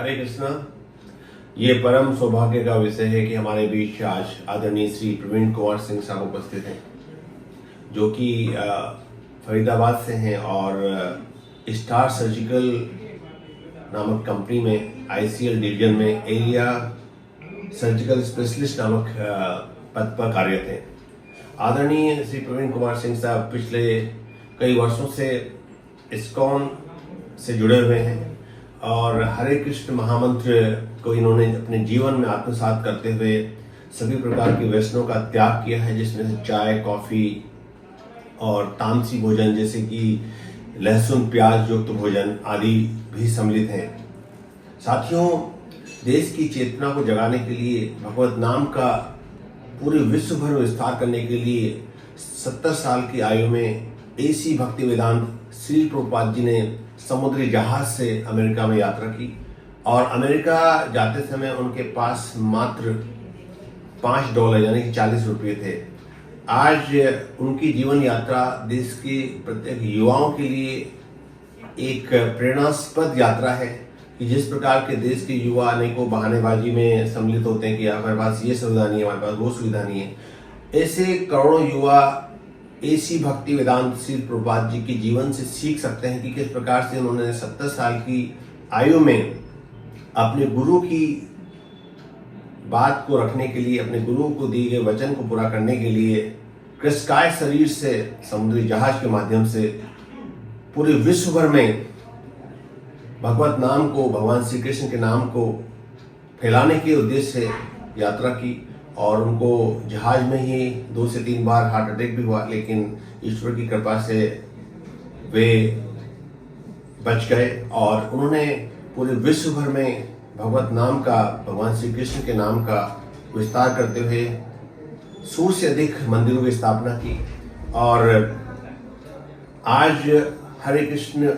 हरे कृष्णा। ये परम सौभाग्य का विषय है कि हमारे बीच आज आदरणीय श्री प्रवीण कुमार सिंह साहब उपस्थित हैं, जो कि फरीदाबाद से हैं और स्टार सर्जिकल नामक कंपनी में ICL डिवीजन में एरिया सर्जिकल स्पेशलिस्ट नामक पद पर कार्यरत हैं। आदरणीय श्री प्रवीण कुमार सिंह साहब पिछले कई वर्षों से इस्कॉन से जुड़े हुए हैं और हरे कृष्ण महामंत्र को इन्होंने अपने जीवन में आत्मसात करते हुए सभी प्रकार के व्यसनों का त्याग किया है, जिसमें से चाय, कॉफ़ी और तामसी भोजन जैसे कि लहसुन प्याज युक्त भोजन आदि भी सम्मिलित हैं। साथियों, देश की चेतना को जगाने के लिए भगवत नाम का पूरे विश्व भर में विस्तार करने के लिए 70 साल की आयु में AC भक्ति वेदांत श्री प्रभुपाद जी ने समुद्री जहाज से अमेरिका में यात्रा की और अमेरिका जाते समय उनके पास मात्र $5 यानी कि 40 रुपये थे। आज उनकी जीवन यात्रा देश के प्रत्येक युवाओं के लिए एक प्रेरणास्पद यात्रा है कि जिस प्रकार के देश के युवा अनेकों बहानेबाजी में सम्मिलित होते हैं कि हमारे पास ये सुविधा नहीं है, हमारे पास वो सुविधा नहीं है, ऐसे करोड़ों युवा AC भक्ति वेदांत श्री प्रभुपाद जी के जीवन से सीख सकते हैं कि किस प्रकार से उन्होंने 70 साल की आयु में अपने गुरु की बात को रखने के लिए, अपने गुरु को दिए गए वचन को पूरा करने के लिए कृष्णकाय शरीर से समुद्री जहाज के माध्यम से पूरे विश्व भर में भगवत नाम को, भगवान श्री कृष्ण के नाम को फैलाने के उद्देश्य से यात्रा की और उनको जहाज में ही 2 से 3 बार हार्ट अटैक भी हुआ, लेकिन ईश्वर की कृपा से वे बच गए और उन्होंने पूरे विश्व भर में भगवत नाम का, भगवान श्री कृष्ण के नाम का विस्तार करते हुए 100 से अधिक मंदिरों की स्थापना की और आज हरे कृष्ण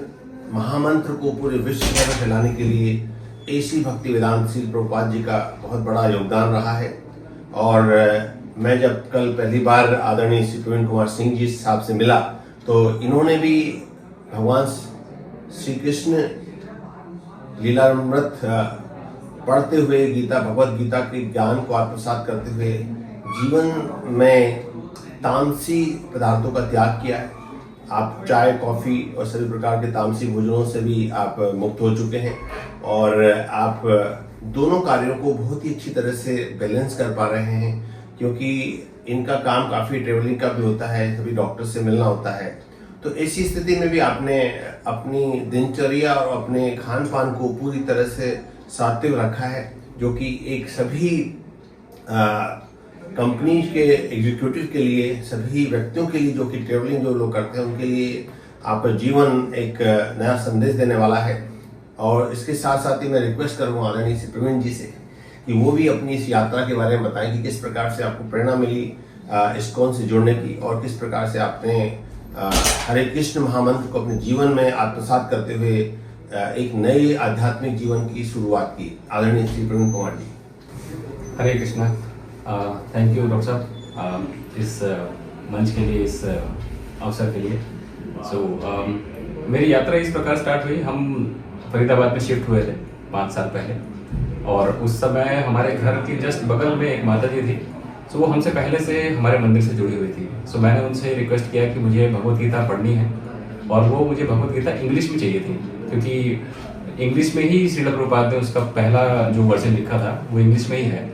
महामंत्र को पूरे विश्व भर में फैलाने के लिए AC भक्ति वेदांत श्री प्रभुपाद जी का बहुत बड़ा योगदान रहा है। और मैं जब कल पहली बार आदरणीय श्री प्रवीण कुमार सिंह जी साहब से मिला तो इन्होंने भी भगवान श्री कृष्ण लीलामृत पढ़ते हुए भगवत गीता के ज्ञान को आत्मसात करते हुए जीवन में तामसी पदार्थों का त्याग किया है। आप चाय, कॉफ़ी और सभी प्रकार के तामसी भोजनों से भी आप मुक्त हो चुके हैं और आप दोनों कार्यों को बहुत ही अच्छी तरह से बैलेंस कर पा रहे हैं, क्योंकि इनका काम काफ़ी ट्रेवलिंग का भी होता है, सभी डॉक्टर से मिलना होता है। तो ऐसी स्थिति में भी आपने अपनी दिनचर्या और अपने खान पान को पूरी तरह से सात्विक रखा है, जो कि एक सभी कंपनी के एग्जीक्यूटिव के लिए, सभी व्यक्तियों के लिए जो कि ट्रेवलिंग जो लोग करते हैं उनके लिए आपका जीवन एक नया संदेश देने वाला है। और इसके साथ साथ ही मैं रिक्वेस्ट करूँगा आदरणीय श्री प्रवीण जी से कि वो भी अपनी इस यात्रा के बारे में बताएं कि किस प्रकार से आपको प्रेरणा मिली इस्कॉन से जुड़ने की और किस प्रकार से आपने हरे कृष्ण महामंत्र को अपने जीवन में आत्मसात करते हुए एक नए आध्यात्मिक जीवन की शुरुआत की। आदरणीय श्री प्रवीण कुमार जी। हरे कृष्णा। थैंक यू डॉक्टर साहब इस मंच के लिए, इस अवसर के लिए। मेरी यात्रा इस प्रकार स्टार्ट हुई। हम फरीदाबाद में शिफ्ट हुए थे 5 साल पहले और उस समय हमारे घर के जस्ट बगल में एक माता जी थी। वो हमसे पहले से हमारे मंदिर से जुड़ी हुई थी। मैंने उनसे रिक्वेस्ट किया कि मुझे भगवत गीता पढ़नी है और वो मुझे भगवत गीता इंग्लिश में चाहिए थी, क्योंकि इंग्लिश में ही श्रील प्रभुपाद ने उसका पहला जो वर्जन लिखा था वो इंग्लिश में ही है।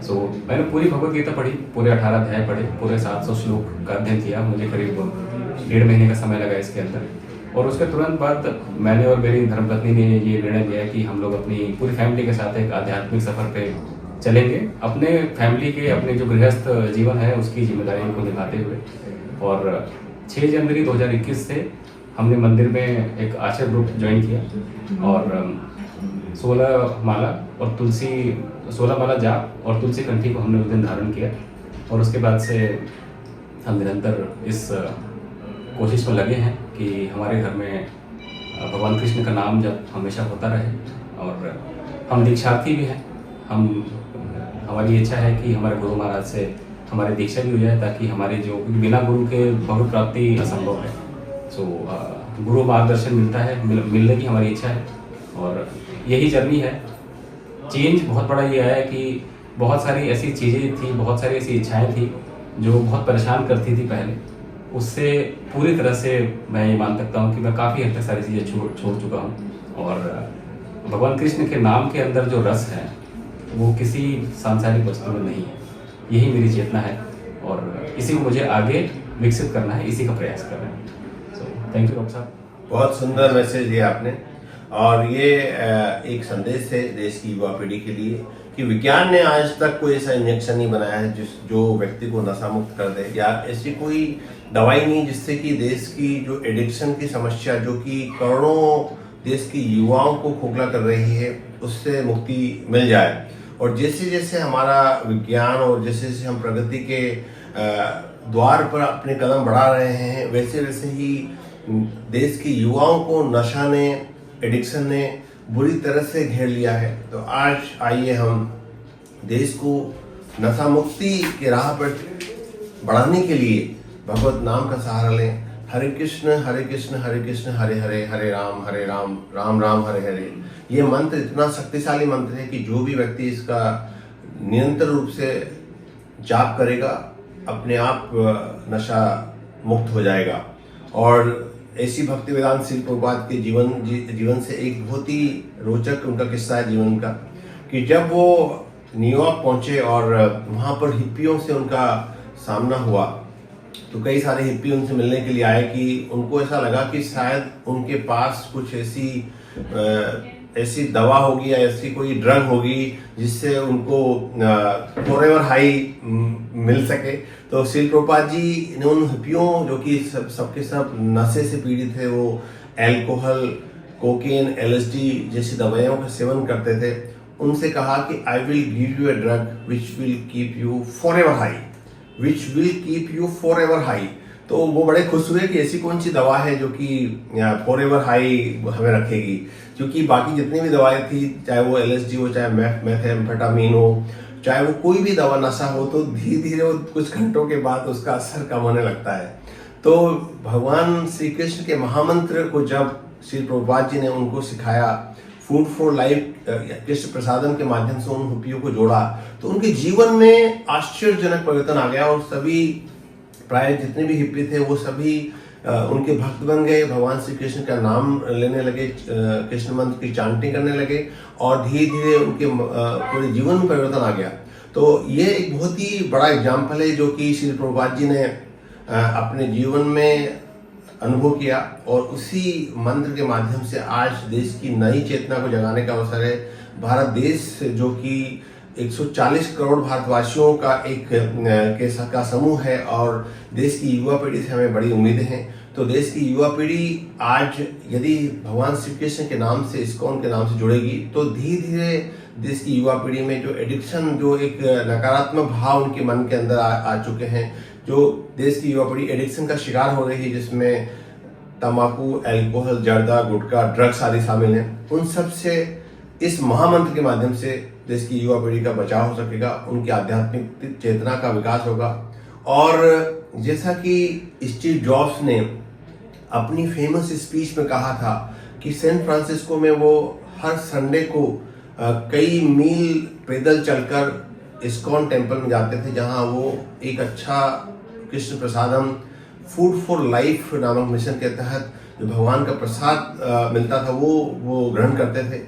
मैंने पूरी भगवत गीता पढ़ी, पूरे 18 अध्याय पढ़े, पूरे 700 श्लोक का अध्ययन किया। मुझे करीब 1.5 महीने का समय लगा इसके अंदर। और उसके तुरंत बाद मैंने और मेरी धर्मपत्नी ने ये निर्णय लिया कि हम लोग अपनी पूरी फैमिली के साथ एक आध्यात्मिक सफ़र पे चलेंगे, अपने फैमिली के, अपने जो गृहस्थ जीवन है उसकी जिम्मेदारी को निभाते हुए। और 6 जनवरी 2021 से हमने मंदिर में एक आश्रय ग्रुप ज्वाइन किया और 16 माला जाप और तुलसी कंठी को हमने उस दिन धारण किया। और उसके बाद से हम निरंतर इस कोशिश में लगे हैं कि हमारे घर में भगवान कृष्ण का नाम जब हमेशा होता रहे। और हम दीक्षार्थी भी हैं। हमारी इच्छा है कि हमारे गुरु महाराज से हमारी दीक्षा भी हो जाए, ताकि हमारे जो बिना गुरु के भगवत प्राप्ति असंभव है। गुरु मार्गदर्शन मिलता है, मिलने की हमारी इच्छा है। और यही जर्नी है। चेंज बहुत बड़ा ये है कि बहुत सारी ऐसी चीज़ें थी, बहुत सारी ऐसी इच्छाएं थी जो बहुत परेशान करती थी पहले, उससे पूरी तरह से मैं ये मान सकता हूँ कि मैं काफ़ी हद तक सारी चीज़ें छोड़ चुका हूँ। और भगवान कृष्ण के नाम के अंदर जो रस है वो किसी सांसारिक वस्तु में नहीं है। यही मेरी चेतना है और इसी को मुझे आगे विकसित करना है, इसी का प्रयास कर रहे हैं। सो थैंक यू डॉक्टर साहब। बहुत सुंदर मैसेज दिया आपने, और ये एक संदेश है देश की युवा पीढ़ी के लिए कि विज्ञान ने आज तक कोई ऐसा इंजेक्शन नहीं बनाया है जो व्यक्ति को नशा मुक्त कर दे, या ऐसी कोई दवाई नहीं जिससे कि देश की जो एडिक्शन की समस्या जो कि करोड़ों देश की युवाओं को खोखला कर रही है उससे मुक्ति मिल जाए। और जैसे जैसे हमारा विज्ञान और जैसे जैसे हम प्रगति के द्वार पर अपने कदम बढ़ा रहे हैं, वैसे वैसे ही देश की युवाओं को नशा ने, एडिक्शन ने बुरी तरह से घेर लिया है। तो आज आइए हम देश को नशा मुक्ति के राह पर बढ़ाने के लिए भगवत नाम का सहारा लें। हरे कृष्ण हरे कृष्ण हरे कृष्ण हरे हरे, हरे राम राम राम हरे हरे। ये मंत्र इतना शक्तिशाली मंत्र है कि जो भी व्यक्ति इसका निरंतर रूप से जाप करेगा अपने आप नशा मुक्त हो जाएगा। और ऐसी भक्ति वेदांत श्री प्रभुपाद के जीवन से एक बहुत ही रोचक उनका किस्सा है जीवन का, कि जब वो न्यूयॉर्क पहुंचे और वहाँ पर हिप्पियों से उनका सामना हुआ, तो कई सारे हिप्पी उनसे मिलने के लिए आए कि उनको ऐसा लगा कि शायद उनके पास कुछ ऐसी दवा होगी या ऐसी कोई ड्रग होगी जिससे उनको फॉरएवर हाई मिल सके। तो श्री प्रभुपाद जी ने उन हिप्पियों जो कि सबके सब नशे से पीड़ित थे, वो अल्कोहल, कोकेन, LSD जैसी दवाइयों का सेवन करते थे, उनसे कहा कि I will give you a drug which will keep you forever high, which will keep you forever high. तो वो बड़े खुश हुए कि ऐसी कौन सी दवा है जो कि फॉरएवर हाई हमें रखेगी, क्योंकि बाकी जितनी भी दवाएं थी, चाहे वो LSD हो, चाहे मेथाम्फेटामिन हो, चाहे वो कोई भी दवा नशा हो, तो धीरे धीरे वो कुछ घंटों के बाद उसका असर कम होने लगता है। तो भगवान श्री कृष्ण के महामंत्र को जब श्री प्रभुपाद जी ने उनको सिखाया, फूड फॉर लाइफ कृष्ण प्रसादम के माध्यम से उन हिप्पियों को जोड़ा, तो उनके जीवन में आश्चर्यजनक परिवर्तन आ गया और सभी प्राय जितने भी हिप्पी थे वो सभी उनके भक्त बन गए, भगवान श्री कृष्ण का नाम लेने लगे, कृष्ण मंत्र की चांटिंग करने लगे और धीरे धीरे उनके पूरे जीवन में परिवर्तन आ गया। तो ये एक बहुत ही बड़ा एग्जाम्पल है जो कि श्री प्रभुपाद जी ने अपने जीवन में अनुभव किया, और उसी मंत्र के माध्यम से आज देश की नई चेतना को जगाने का अवसर है। भारत देश जो कि 140 करोड़ भारतवासियों का का समूह है और देश की युवा पीढ़ी से हमें बड़ी उम्मीदें हैं। तो देश की युवा पीढ़ी आज यदि भगवान श्री कृष्ण के नाम से, इस्कॉन के नाम से जुड़ेगी, तो धीरे धीरे देश की युवा पीढ़ी में जो एडिक्शन, जो एक नकारात्मक भाव उनके मन के अंदर आ चुके हैं, जो देश की युवा पीढ़ी एडिक्शन का शिकार हो रही है, जिसमें तंबाकू, अल्कोहल, जर्दा, गुटखा, ड्रग्स आदि शामिल हैं, उन सब से इस महामंत्र के माध्यम से देश की युवा पीढ़ी का बचाव हो सकेगा, उनकी आध्यात्मिक चेतना का विकास होगा। और जैसा कि स्टीव जॉब्स ने अपनी फेमस स्पीच में कहा था कि सैन फ्रांसिस्को में वो हर संडे को कई मील पैदल चलकर इस्कॉन टेम्पल में जाते थे, जहां वो एक अच्छा कृष्ण प्रसादम फूड फॉर लाइफ नामक मिशन के तहत जो भगवान का प्रसाद मिलता था वो ग्रहण करते थे।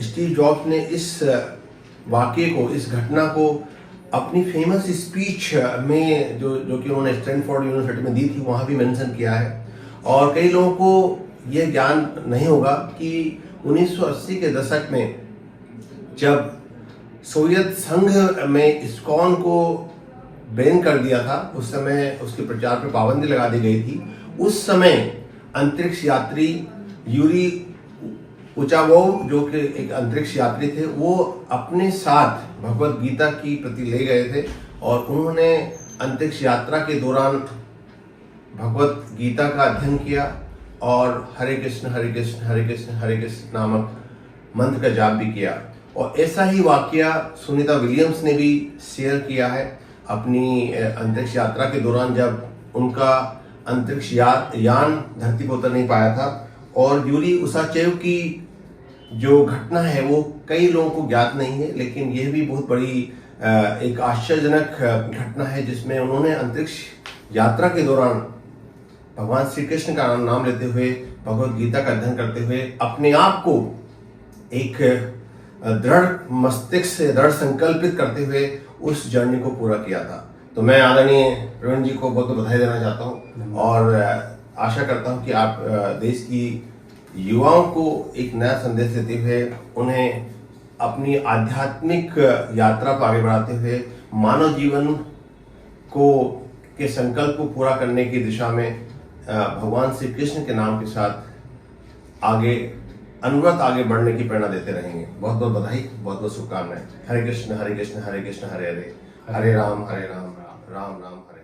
स्टीव जॉब्स ने इस वाक्य को, इस घटना को अपनी फेमस स्पीच में जो कि उन्होंने स्टैनफोर्ड यूनिवर्सिटी में दी थी, वहाँ भी मेंशन किया है। और कई लोगों को यह ज्ञान नहीं होगा कि 1980 के दशक में जब सोवियत संघ में इस्कॉन को बैन कर दिया था, उस समय उसके प्रचार पर पाबंदी लगा दी गई थी। उस समय अंतरिक्ष यात्री यूरी उचावोव, जो कि एक अंतरिक्ष यात्री थे, वो अपने साथ भगवत गीता की प्रति ले गए थे और उन्होंने अंतरिक्ष यात्रा के दौरान भगवत गीता का अध्ययन किया और हरे कृष्ण हरे कृष्ण हरे कृष्ण हरे कृष्ण नामक मंत्र का जाप भी किया। और ऐसा ही वाकया सुनीता विलियम्स ने भी शेयर किया है अपनी अंतरिक्ष यात्रा के दौरान, जब उनका अंतरिक्ष यान धरती पर उतर नहीं पाया था और यूरी उसाचेव की जो घटना है वो कई लोगों को ज्ञात नहीं है, लेकिन यह भी बहुत बड़ी एक आश्चर्यजनक घटना है जिसमें उन्होंने अंतरिक्ष यात्रा के दौरान भगवान श्री कृष्ण का नाम लेते हुए, भगवत गीता का अध्ययन करते हुए अपने आप को एक दृढ़ मस्तिष्क से दृढ़ संकल्पित करते हुए उस जर्नी को पूरा किया था। तो मैं आदरणीय प्रवीण जी को बहुत बधाई देना चाहता हूँ और आशा करता हूँ कि आप देश की युवाओं को एक नया संदेश देते हुए उन्हें अपनी आध्यात्मिक यात्रा को आगे बढ़ाते हुए मानव जीवन को के संकल्प को पूरा करने की दिशा में भगवान श्री कृष्ण के नाम के साथ आगे अनवरत आगे बढ़ने की प्रेरणा देते रहेंगे। बहुत बहुत बधाई, बहुत बहुत शुभकामनाएं। हरे कृष्ण हरे कृष्ण हरे कृष्ण हरे हरे, हरे राम राम राम राम हरे।